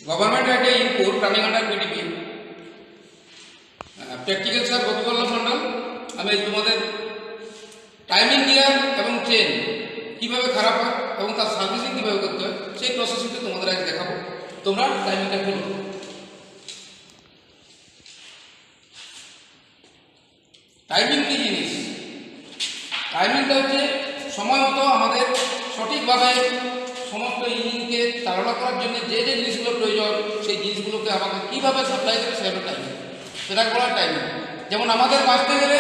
Government had a input running under PDP. Practical sir Gopiballabh Mandal আমি তোমাদের timing gear এবং chain কীভাবে খারাপ হয় এবং তার সার্ভিসিং কীভাবে করতে হয় সেই প্রসেসিংটা তোমাদের আগে দেখাবো। তোমরা টাইমিংটা খুলো। টাইমিং কী জিনিস? টাইমিংটা হচ্ছে সময় মতো আমাদের সঠিকভাবে সমস্ত ইঞ্জিনকে চালনা করার জন্য যে যে জিনিসগুলো প্রয়োজন সেই জিনিসগুলোকে আমাকে কীভাবে সাপ্লাই দেবে সেটা টাইমিং, সেটা বলা টাইমিং। যেমন আমাদের বাঁচতে গেলে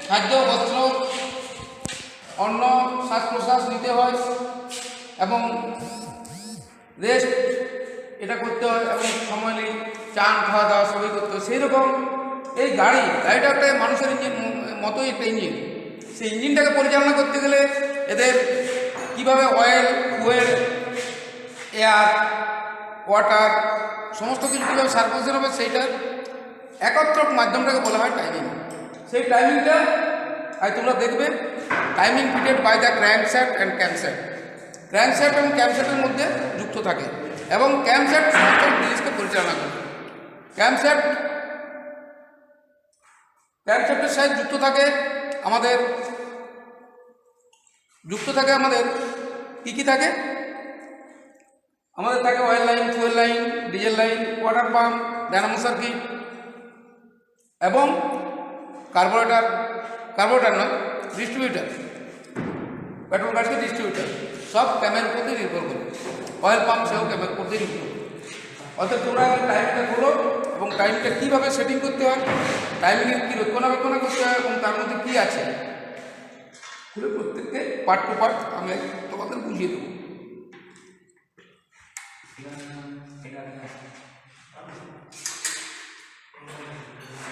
খাদ্য, বস্ত্র, অন্ন, শ্বাস প্রশ্বাস নিতে হয় এবং রেস্ট এটা করতে হয় এবং সময় নেই, চান খাওয়া দাওয়া সবই করতে হয়। সেই রকম এই গাড়িটা একটা মানুষের ইঞ্জিন মতোই একটা ইঞ্জিন। সেই ইঞ্জিনটাকে পরিচালনা করতে গেলে এদের কীভাবে অয়েল, ফুয়েল, এয়ার, ওয়াটার সমস্ত কিছু কীভাবে সার্কুলেশন হবে সেইটার একত্র মাধ্যমটাকে বলা হয় টাইমিং। সেই টাইমিংটা আজ তোমরা দেখবে timing fitted by the crankshaft and camshaft. Crankshaft এবং ক্যামশ্যাফটের মধ্যে যুক্ত থাকে এবং ক্যামশ্যাফট সমস্ত জিনিসকে পরিচালনা করে। ক্র্যাঙ্কশ্যাফটের সাথে যুক্ত থাকে আমাদের কী থাকে? আমাদের থাকে oil line, fuel line, diesel line, water pump, Dynamo circuit এবং কার্বোরেটর নয়, ডিস্ট্রিবিউটার, পেট্রোল গাড়িকে ডিস্ট্রিবিউটার সব ক্যামের উপর দিয়ে নির্ভর করে। অয়েল পাম্প সেও ক্যামের উপর দিয়ে নির্ভর করে। অর্থাৎ তোমরা টাইমটা খোলো এবং টাইমটা কীভাবে সেটিং করতে হয়, টাইমিংয়ের কী রক্ষণাবেক্ষণা করতে হয় এবং তার মধ্যে কী আছে খুলে প্রত্যেককে পার্ট টু পার্ট আমি তোমাদের বুঝিয়ে দেবো।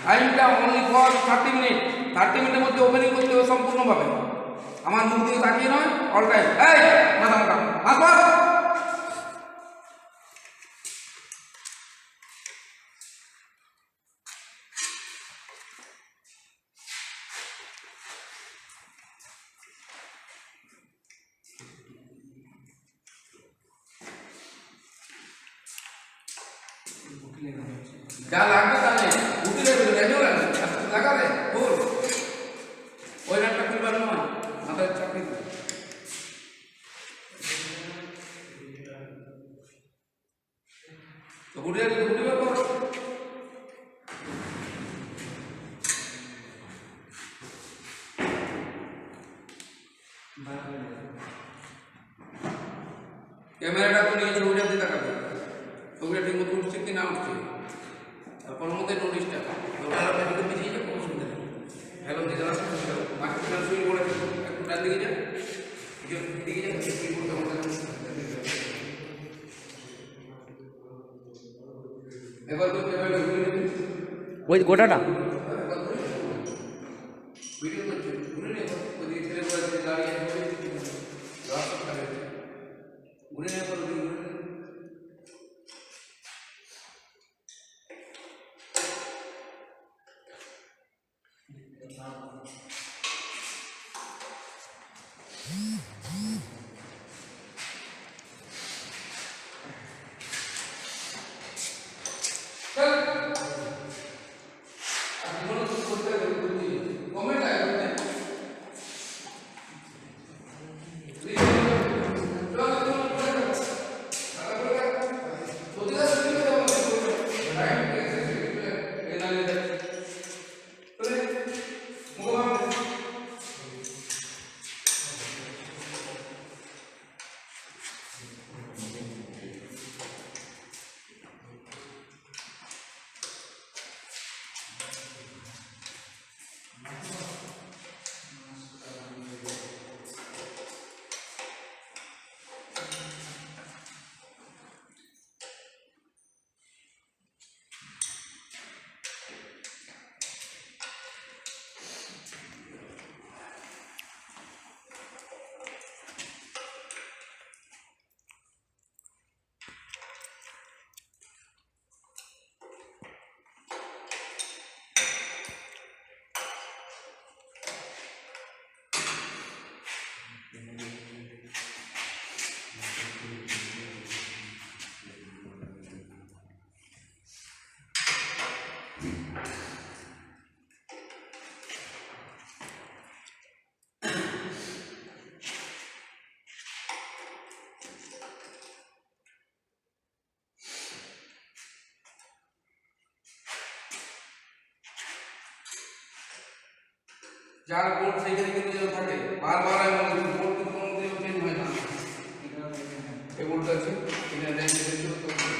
টাইমটা অনলি ফর 30 মিনিট। 30 মিনিটের মধ্যে ওপেনিং করতে হবে সম্পূর্ণভাবে। আমার মুখ দিয়ে তাকিয়ে নয়, অল টাইম। এই মাথা মোটা মাথা যা লাগবে তাহলে উঠিলে লাগাবে ভুল ওই রানটা খুলবার নয়, মাথায় চাকরি তো উঠে উঠবে করো। ক্যামেরাটা তো নিয়ে ছবিটা দিয়ে দেখাবে, ছবিটা ঠিক মতো উঠছে কি না উঠছে। আর কোনো মধ্যে নোটিশটা ওটা দিকে পিছিয়ে যাবে, কোনো সুবিধা নেই। হ্যালো দিকে আসে মাকে ফিনান্স শুরু করে একটু ডান দিকে যা, দিকে যা, কি করতে হবে এবার ওই গোটাটা ভিডিও করছে ঘুরে নিয়ে ওদিকে ছেলে করে দাঁড়িয়ে রাস্তা খাবে ঘুরে নিয়ে করো ঘুরে যার বোর্ড সেইখানে কিন্তু যেন থাকে বারবার আমি বলছি বোর্ড কিন্তু কোনো দিন চেঞ্জ হয় না এই বোর্ডটা আছে এখানে রেঞ্জ চেঞ্জ করতে হবে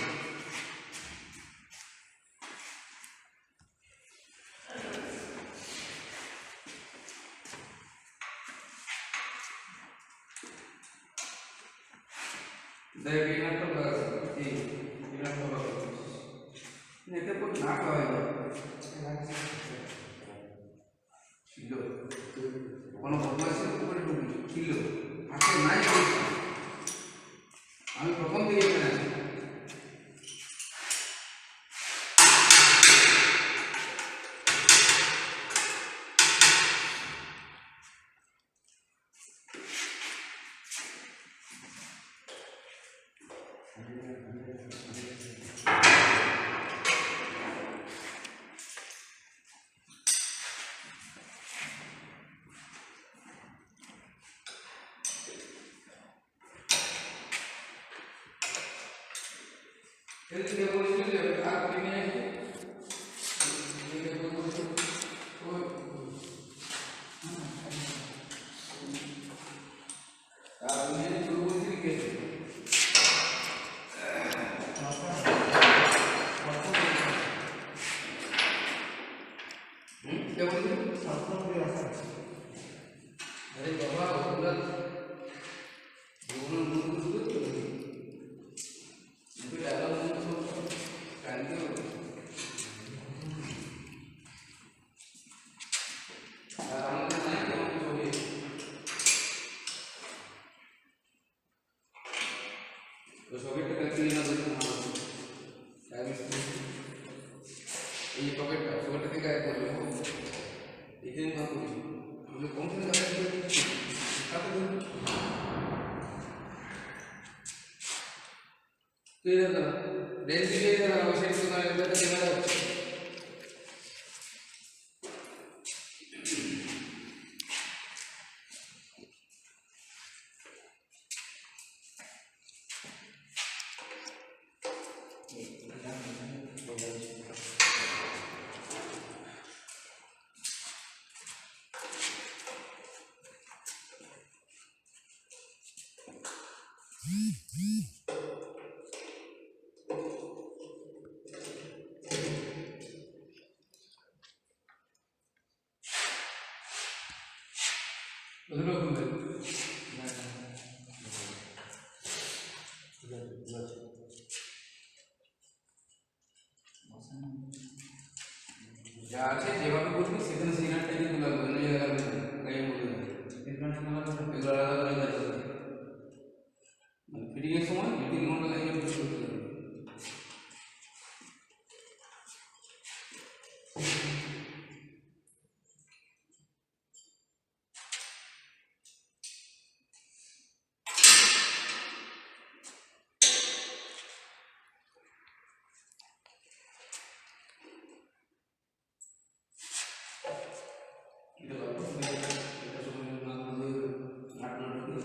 দেখ এখানে তো লাগা আছে এই এখানে তো লাগা আছে এটা তো না হয় ছিল কোনো বদমাইশের উপরে ছিল আসলে নাই আমি প্রথম থেকে এখানে আছি এদিকে বলছিল যে আর কিনে এদিকে বলছিল ওই আর নিয়ে শুরু বলছিল কে কে বলছিল আরে বাবা ওগুলা জীবনের মূল বুঝতে তো কিন্তু ডায়লগ মনে সব কালকে আর আমাদের নাই কেমন ছবি তো ছবিটা কালকে না দেখতে না এই ছবিটা থেকে গায়ে করবে এখানে না করি তুমি কোন দিন গায়ে করবে क्लियर करा रेंज क्लियर करा आवश्यक तो ना इधर तक कैमरा उधर घूम रहे जा আছে যেভাবে বলবি সেখানে সিগন্যালটা কিন্তু লাগবে না জায়গা গায়ে বলে এগুলো আলাদা করে কাজ করতে মানে ফিটিং এর সময় ফিটিং মোডটা লাগিয়ে ফিট করতে হবে এটা লাগবে এটা সময় না করে আট না ঢুকে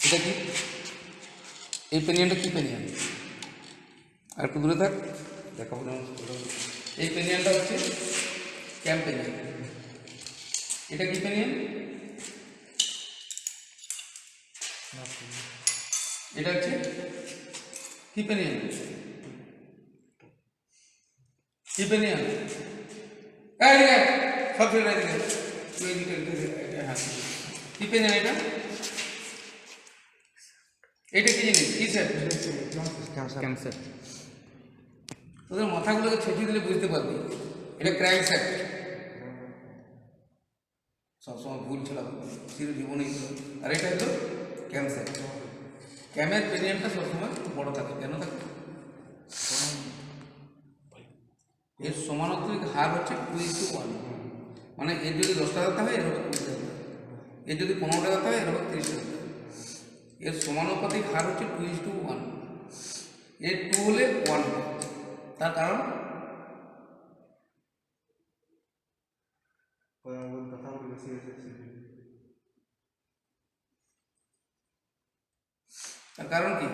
এটা কি এই পেনিয়ানটা কি পেনিয়ান আর একটু দূরে থাক দেখাবো না এই পেনিয়ানটা হচ্ছে ক্যাম্প পেনিয়ান এটা কি পেনিয়ান এটা হচ্ছে কি পেনিয়ান কি পেনিয়ান এই রে সব ছেড়ে দে তুই এটা হ্যাঁ কি পেনিয়ান এটা এটা কি জিনিস কি স্যার ক্যান্সার তোদের মাথাগুলোকে ছেঁচিয়ে দিলে বুঝতে পারবি এটা ক্রাইম স্যাক্ট সবসময় ভুল ছিল চির জীবনেই ছিল আর এটা হলো ক্যান্সার ক্যামের পেনিয়ানটা সবসময় বড় থাকে কেন থাকে এর সমানুত্তরিক হার হচ্ছে 2:1 মানে এর যদি 10টা দাঁত হয় এর হবে 20টা দাঁত এর যদি 15টা দাঁত হয় এর হবে 30টা দাঁত এর সমানুপাতিক হার হচ্ছে 2:1 এর 2 হলে 1 তার কারণ কথা বলে বেশি তার কারণ কি?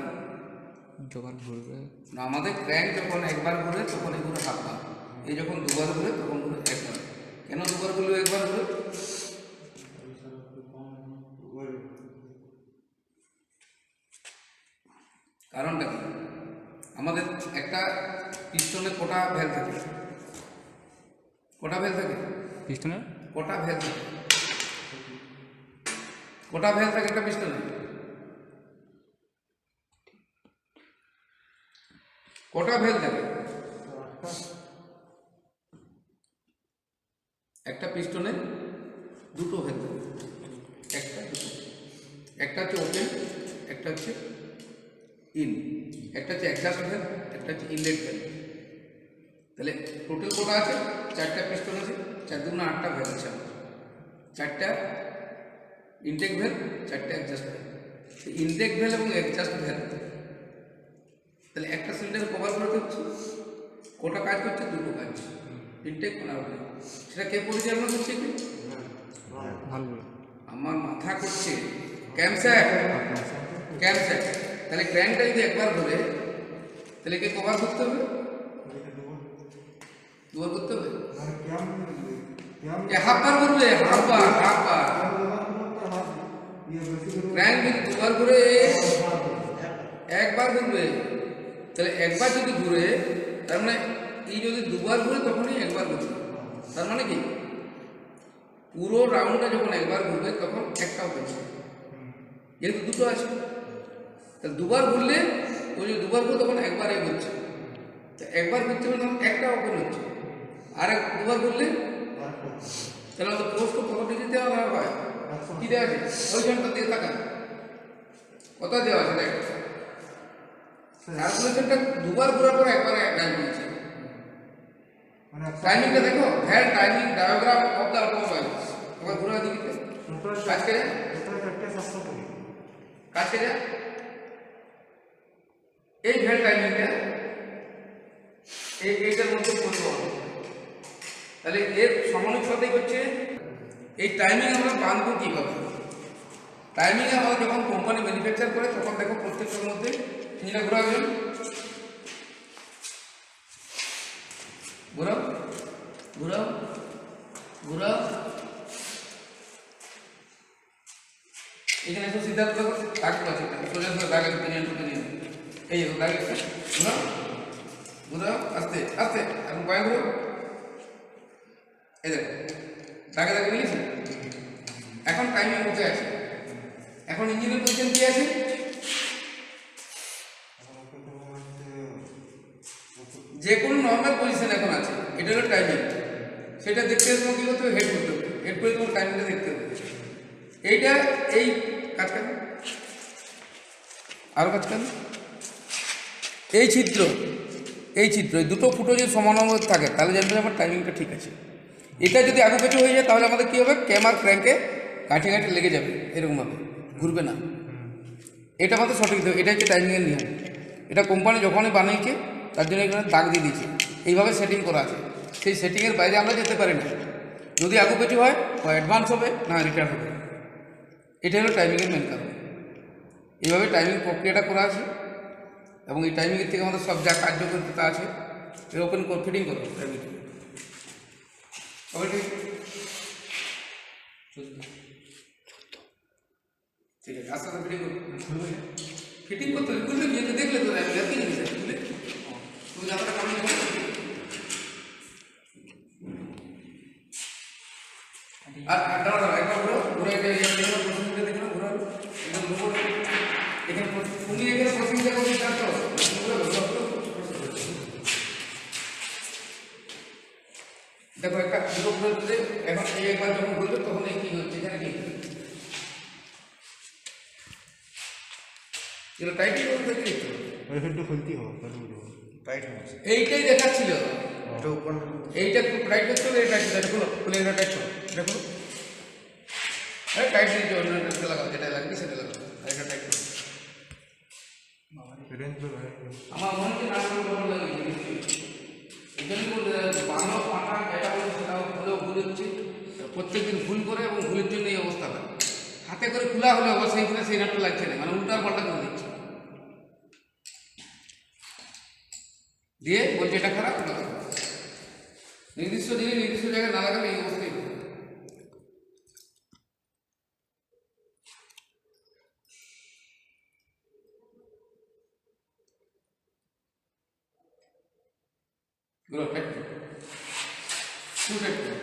যখন ঘুরবে না, আমাদের ক্র্যাঙ্ক যখন একবার ঘুরে তখন এই ঘুরে হাফবার, এই যখন দুবার ঘুরে তখন ঘুরে একবার। কেন দুবার ঘুরলে একবার ঘুরে? কারণটা কি? আমাদের একটা পিস্টনে কটা ভ্যাল থাকে? কটা ভ্যাল থাকে? পিস্টনের কটা ভ্যাল থাকে? কটা ভ্যাল থাকে একটা পিস্টনে? কটা ভ্যাল থাকে একটা পিস্টনে? দুটো ভ্যাল থাকে, একটা দুটো। একটা হচ্ছে ওপেন, একটা হচ্ছে ইন, একটা হচ্ছে অ্যাডজাস্ট ভ্যাল, একটা হচ্ছে ইনলেট ভ্যাল। তাহলে টোটাল কটা আছে? চারটা পিস্টন আছে, 4 দুগুণে 8টা ভ্যাল আছে। চারটা ইনটেক ভ্যাল, চারটা অ্যাডজাস্ট ভ্যাল। ইনটেক ভ্যাল এবং অ্যাডজাস্ট ভ্যাল, তাহলে একটা সিলিন্ডার কভার করতে হচ্ছে কটা কাজ করছে? দুটো কাজ, ইনটেক আর আউটলেট। সেটা কে পরিচালনা করছে? কি ভালো আমার মাথা করছে ক্যামস্যাট। ক্যামস্যাট। তাহলে ক্র্যাঙ্কটা যদি একবার ঘুরে তাহলে কে কভার করতে হবে? দুবার করতে হবে। হাফবার ঘুরবে, হাফবার। ক্র্যাঙ্ক যদি দুবার ঘুরে একবার ঘুরবে, তাহলে একবার যদি ঘুরে তার মানে এই যদি দুবার ঘুরে তখনই একবার ঘুরবে। তার মানে কি? পুরো রাউন্ডটা যখন একবার ঘুরবে তখন একটা ওপেন, যেহেতু দুটো আছে। তাহলে দুবার ঘুরলে ওই যে দুবার ঘুরে তখন একবারে ঘুরছে, একবার ঘুরতে হবে তখন একটা ওপেন হচ্ছে। আর দুবার ঘুরলে তাহলে আমাদের পোস্ট কত ডিগ্রি দেওয়া হয়? কি দেওয়া আছে? ওইখানটা দিয়ে তাকান কত দেওয়া আছে দেখ। ক্যালকুলেশনটা দুবার ঘোরার পর একবার টাইম দিয়েছে। টাইমিংটা দেখো, valve timing diagram of the automobile. একবার ঘোরা দিকে কাজ করে কাজ করে এই ভ্যাল টাইমিংটা এইটার মধ্যে করবো। তাহলে এর সমানুপাতিক হচ্ছে এই টাইমিং আমরা বাঁধবো কীভাবে? টাইমিং আমরা যখন কোম্পানি ম্যানুফ্যাকচার করে তখন দেখো প্রত্যেকটার মধ্যে ইঞ্জিনটা ঘোরাবেন, ঘোরাও ঘোরাও ঘোরাও। এখানে একটু সিদ্ধান্ত দাগ আছে, সোজা সোজা দাগ আছে, এই দাগ আছে। ঘোরাও ঘোরাও আস্তে আস্তে, এখন পায়ে ঘুরো। এই দেখো দাগে দাগে মিলেছে। এখন টাইমিং উঠে আছে। এখন ইঞ্জিনের পজিশন কি আছে? যে কোনো নর্মাল পজিশন এখন আছে, এটা হলো টাইমিং। সেটা দেখতে তোমার কী করতে হবে? হেড করতে হবে। হেড করে তোমার টাইমিংটা দেখতে হবে। এইটা এই কাজ কাজ আরও কাজ কাজ এই ছিদ্র এই দুটো ফুটো যদি সমানুপাতিক থাকে তাহলে জানবেন আমার টাইমিংটা ঠিক আছে। এটা যদি আগে পেছু হয়ে যায় তাহলে আমাদের কী হবে? ক্যাম আর ক্র্যাঙ্কে কাঠে কাঠে লেগে যাবে, এরকমভাবে ঘুরবে না। এটা আমাদের সঠিক দেবে। এটা হচ্ছে টাইমিংয়ের নিয়ম। এটা কোম্পানি যখনই বানিয়েছে তার জন্য এখানে দাগ দিয়ে দিয়েছে, এইভাবে সেটিং করা আছে। সেই সেটিংয়ের বাইরে আমরা যেতে পারি না। যদি আগে পেছু হয় অ্যাডভান্স হবে, না রিটার্ন হবে। এটা হলো টাইমিংয়ের মেন কারণ। এইভাবে টাইমিং প্রক্রিয়াটা করা আছে এবং এই টাইমিংয়ের থেকে আমাদের সব যা কার্যকারিতা আছে এর ওপেন ফিটিং করবো টাইমিং। সবাই ঠিক আছে, আস্তে আস্তে ফিটিং করবো। ফিটিং করতে হবে, বুঝলে যেটা দেখলে তো কি জিনিস আছে বুঝলে, তুমি যতটা কামিং করো। আর দাঁড়া দাঁড়া একবার ঘুরো ঘুরে প্রসেসিংটা দেখো, ঘুরো একদম ঘুরো। এখানে তুমি এখানে প্রসেসিংটা করতে চাচ্ছ, দেখো একটা দুটো ঘুরতে। এখন এই একবার যখন ঘুরবে তখন এই কী হচ্ছে? এখানে কি এটা টাইটই করতে দেখতে খুলতে হবে টাইট হচ্ছে। এইটাই দেখাচ্ছিল, এইটা খুব টাইট করতে হবে। এটা টাইট খুলো, খুলে এটা টাইট করো, এটা খুলো। টাইট দিতে অন্য একটা লাগাও, যেটা লাগবে সেটা লাগাও, এটা টাইট করো। আমার মনে হচ্ছে নাম ভালো লাগে এই জন্য বলতে বাংলা পাটা যেটা বলে সেটাও খুলেও ভুল হচ্ছে। প্রত্যেকদিন ভুল করে এবং ভুলের জন্য এই অবস্থা হয়। হাতে করে খোলা হলে অবশ্যই সেইখানে সেই নাটটা লাগছে না, মানে উল্টা পাল্টা করে দিচ্ছে। দিয়ে বলছে এটা খারাপ ওটা খারাপ। নির্দিষ্ট দিনে নির্দিষ্ট জায়গায় না লাগালে এই অবস্থাই হবে। গুলো টাইট করো, একটু টাইট করো।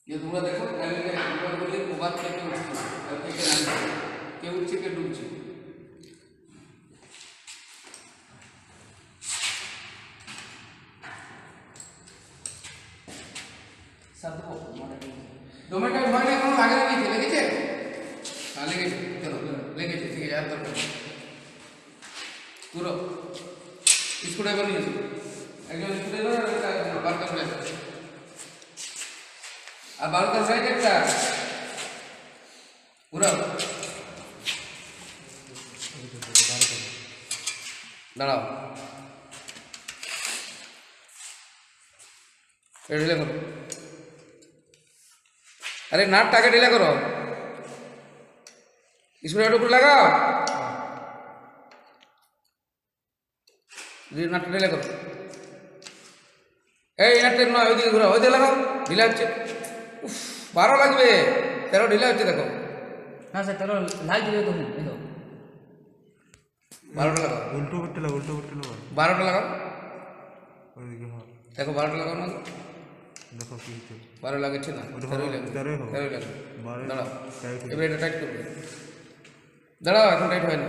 ये তোমরা দেখো টাইমিংটা একবার বলে প্রবাদ থেকে উঠছে আর থেকে নামছে, কে উঠছে কে ডুবছে। ডোমেটার ভয় না কোনো লাগে না, নিচে লেগেছে, হ্যাঁ লেগেছে, চলো লেগেছে, ঠিক আছে আর দরকার নেই। পুরো স্ক্রুড্রাইভার নিয়েছো, একজন স্ক্রুড্রাইভার আর একটা বারকার রাইট, আর বারকার রাইট একটা পুরো দাঁড়াও, ঢিলে করো, আরে নাটটাকে ঢিলে করো, স্ক্রুড্রাইভার উপরে লাগাও, নাটটা ঢিলে করো, এই নাটটা নয় ওইদিকে ঘুরাও, ওইদিকে লাগাও, ঢিলা হচ্ছে, উফ 12 লাগবে, 13 ঢিলা হচ্ছে দেখো, না স্যার তাহলে লাল দিবে তখন এই তো 12টা লাগাও, উল্টো করতে লাগো 12টা লাগাও, ওইদিকে হ্যাঁ দেখো 12টা লাগাও না, দেখো কি হচ্ছে 12 লাগাচ্ছে না, 13 লাগে, 13 হবে। 13 লাগে, 12 দাঁড়াও, টাইট এবার এটা টাইট করবে, দাঁড়াও এখন টাইট হয় না,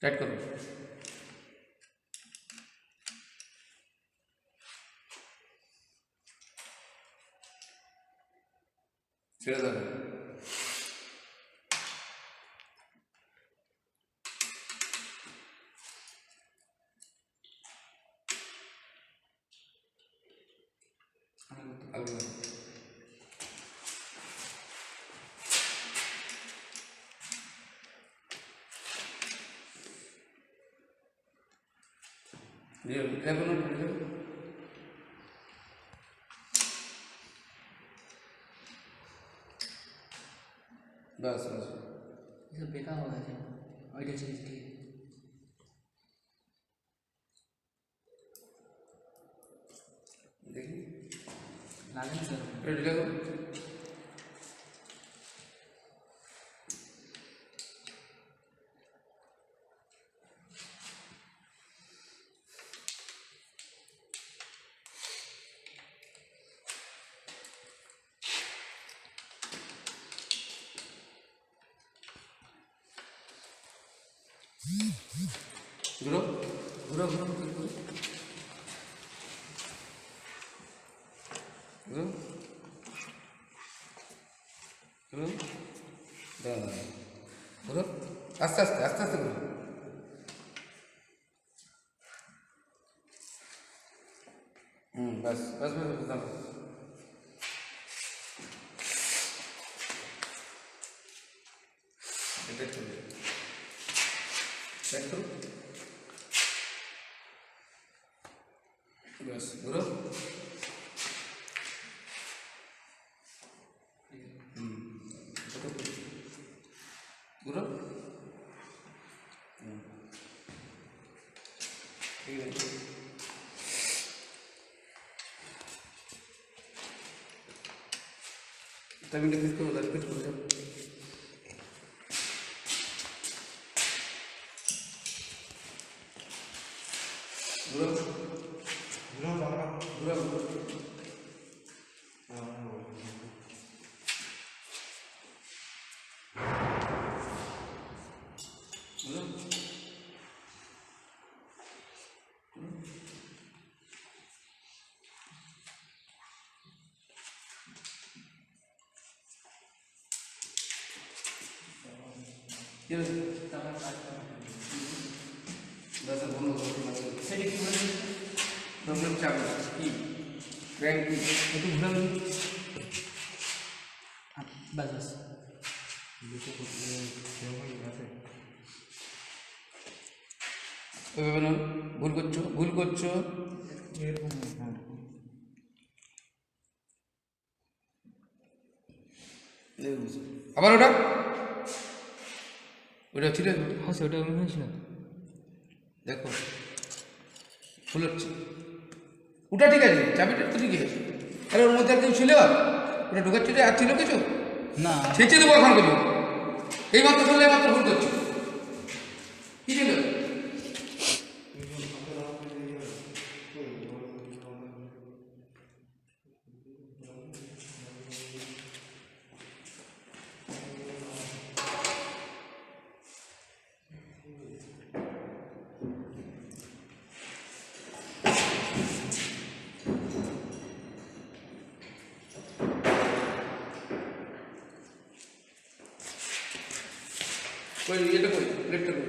টাইট করবে, ছেড়ে দেবে, बस बस ये सब बेकार हो गया आइडिया चीज की देखिए लागे ना सर रेडी लगो, घुरो घुरो घुरो घुरो घुरो घुरो दाঁড়া ঘুরো আস্তে আস্তে আস্তে আস্তে ঘুরো, बस बस बस दाঁড়াও, এটা করবে টাইট করো, बस घुरो, घुरो, ठीक है, तभी रिपीट करो जाओ, घुरो घुरो घुरो বন্ধ করো, চাপ কি ক্র্যাঙ্কি একটু ঘুরাবেন। বাস বাস ওইভাবে না, ভুল করছো, ভুল করছো। এরকম আবার ওটা ওটা ছিল, হ্যাঁ সেটা আমি হয়েছিল। দেখো ভুল হচ্ছে। ওটা ঠিক আছে, চাবিটা তো ঠিকই আছে। আরে ওর মধ্যে আর কেউ ছিল? ওটা ঢোকাচ্ছিল আর ছিল কিছু? না ছেঁচে দেবো এখন কিছু। এই মাত্র শুনলে মাত্র ভুল করছো। কি ছিল? কই এটা কই প্লেটটা কই?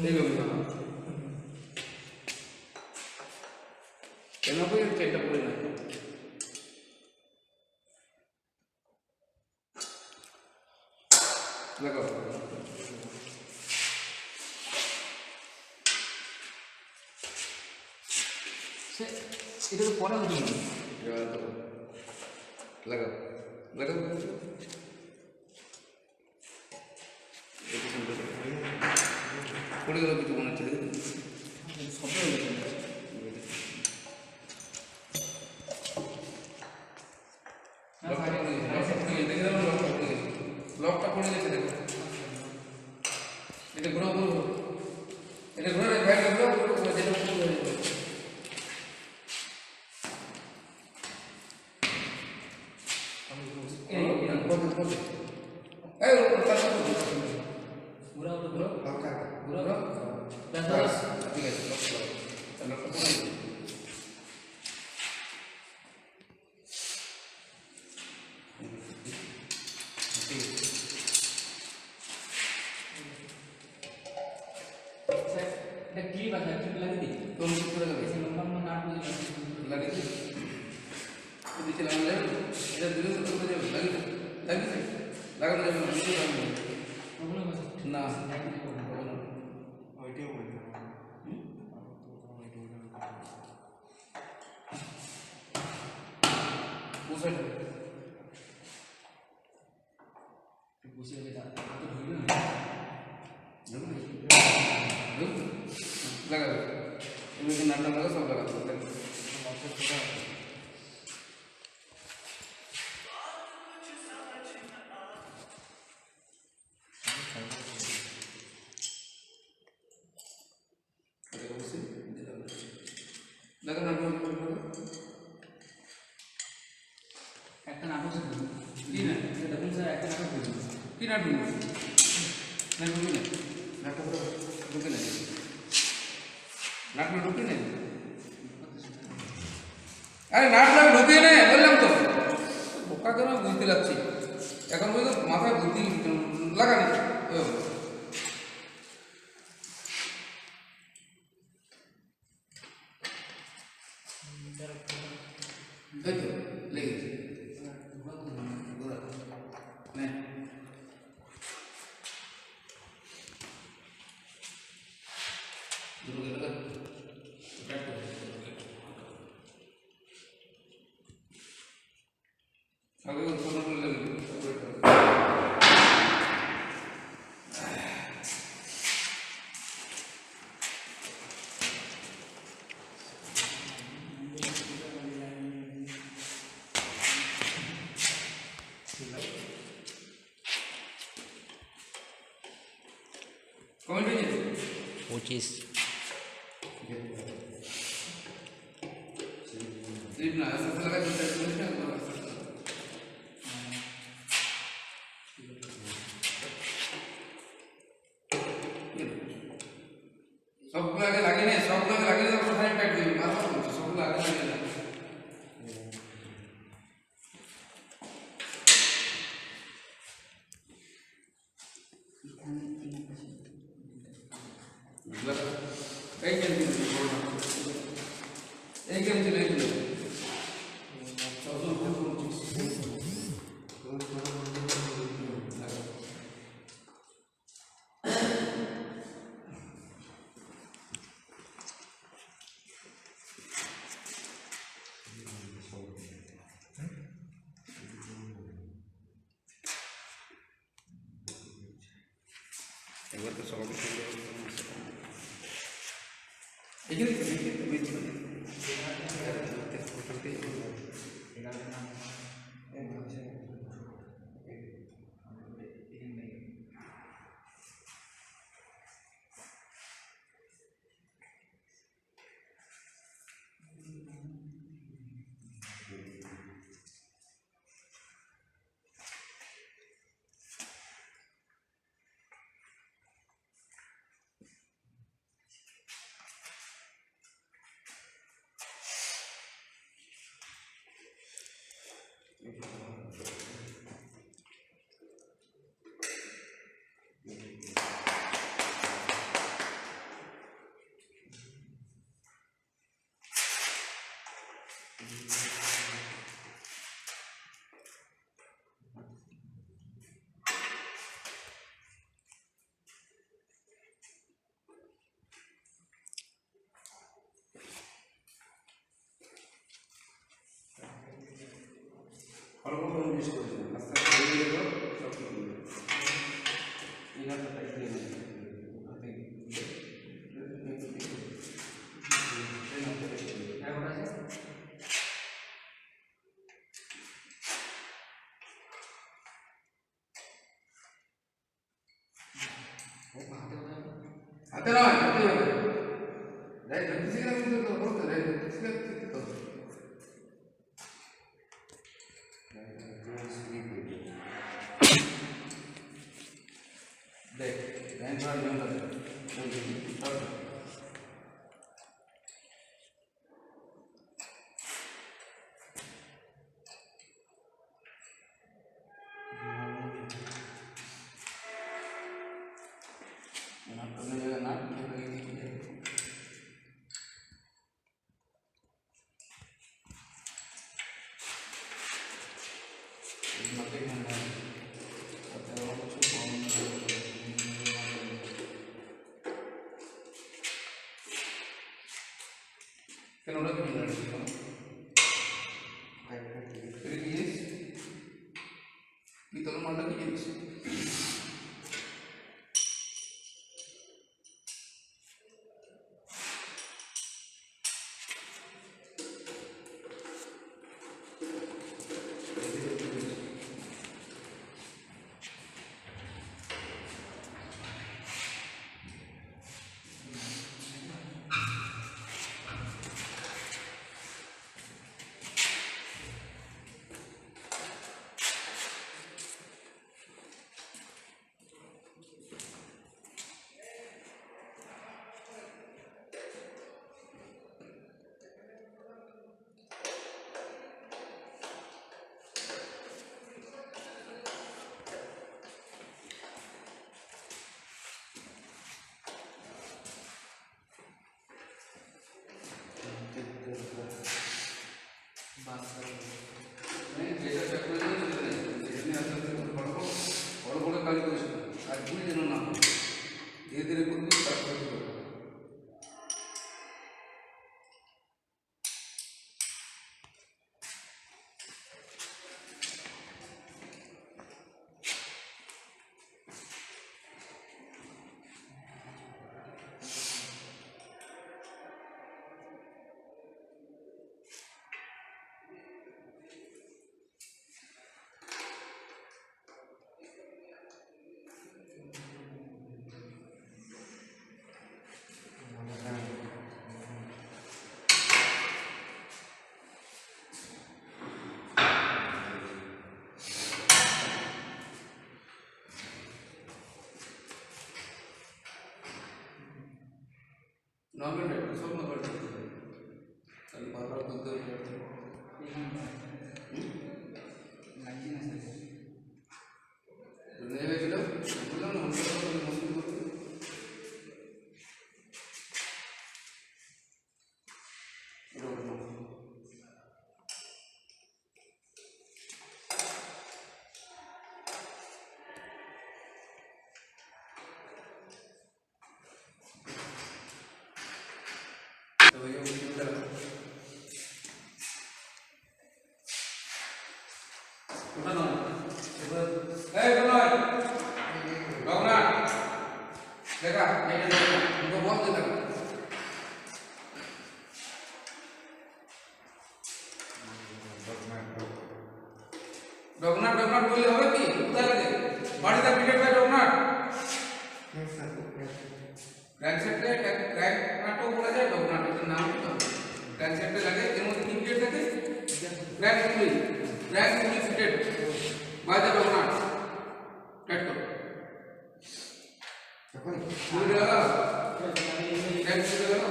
এইভাবে কেন করে চেকটা করে না? দেখো সে এটা তো পরে হতো না। লাগাও লাগাও পড়ে গেল কিছু মনে হচ্ছে। শব্দ হয়ে গেছে। লকটা পড়ে গেছে, দেখো এটা ঘোরা বলবো, এটা ঘোরা ভাই ঘোরা যেটা যেটা ঘুরা হতো ঘুরা হালকা ঘুরা ঘোরা। ব্যাস ঠিক আছে, লকটা পড়ে গেছে। এটা ক্লিপ আছে, ক্লিপ লাগিয়ে দিই। তোর মুখ করে যাবে, এসে লম্বা লম্বা নাট বুঝে লাগিয়ে দিই। দিচ্ছে লাগানো যাবে, এটা দিলে তো করে যাবে, লাগিয়ে দে, লাগিয়ে দে, লাগানো যাবে না, নিচে লাগানো যাবে ওগুলো না। লাগিয়ে দিই। হবে না। ওইটাও বলতে বসে যাবে। বসে যেটা তো ধরবে না। লাগাবে এমনি নাটক লাগা সব লাগাবে। একটা নাটক কি না দেখুন স্যার, একটা নাটক বলুন। কি নাটক? নাটক ঢুকে নেই, নাটক ঢুকে নেই, নাটক ঢুকে নেই। আরে নাটক ঢুকে নেই বললাম তো, বোকা কেন বুঝতে লাগছি এখন পর্যন্ত মাথায় বুদ্ধি লাগানি। লেগেছে আগে ফোন করে লেগে कमेंट भेजिए 25 स्लिप ना ऐसा लगा जो सेट में है नॉर्मल रेट सब में बढ़ जाती है कल बार दूध रेट नहीं बेच लो बोला ना हम लोग देखा नहीं देखा उनको बहुत देखा डॉगनाट डॉगनाट बोले হবে কি কোথায় লাগে বাড়িতে ক্রিকেট বাই ডগনাট ক্র্যাঙ্কসেটে ক্র্যাঙ্কনাটও বলা যায় ডগনাট এর নাম কি তো ক্র্যাঙ্কসেটে লাগে এর মধ্যে কি ফিটেড থাকে ক্র্যাঙ্ক পুলি ফিটেড বাই দ্য ডগনাট কাট করো এখন পুলি লাগা ক্র্যাঙ্ক পুলি লাগা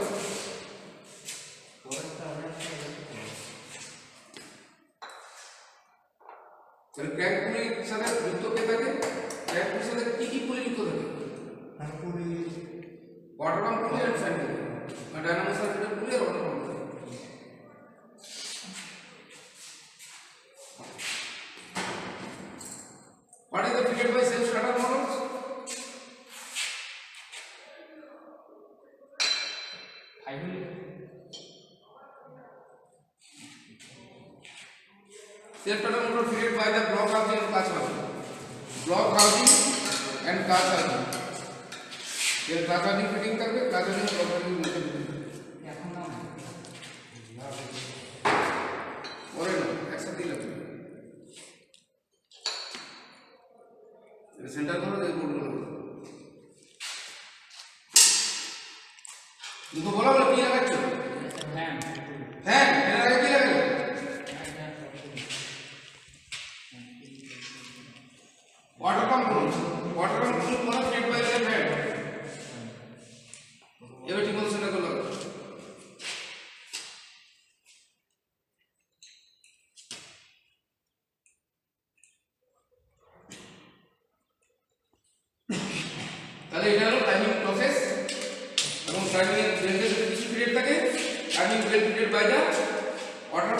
তাহলে ক্র্যাঙ্ক পুলির সাথে যুক্ত কে থাকে ক্র্যাঙ্ক পুলির সাথে কি পুলি যুক্ত থাকে পুলি वाटर पंप पुली और फैन पुली और डायनामो सर्किट पुली और water pump What is the fitted by self starter models? Self starter motor fitted by the block housing and clutch housing. Block housing and clutch housing. ये class वाली fitting करके class वाली property नीचे এখন নাও और ना একসাথে লাগবে সেন্টার করে দে বোর্ড করে দুটো বলা বলে কি লাগাচ্ছ হ্যাঁ হ্যাঁ এর আগে কি লাগালে वाटर पंप কোনো ফিট বাই দ্য ফ্যান এবার ঠিক মতো সেটা করলাম তাহলে এটা হলো টাইমিং প্রসেস এবং টাইমিং এর ব্রেকের কিছু পিরিয়ড থাকে timing break period by the water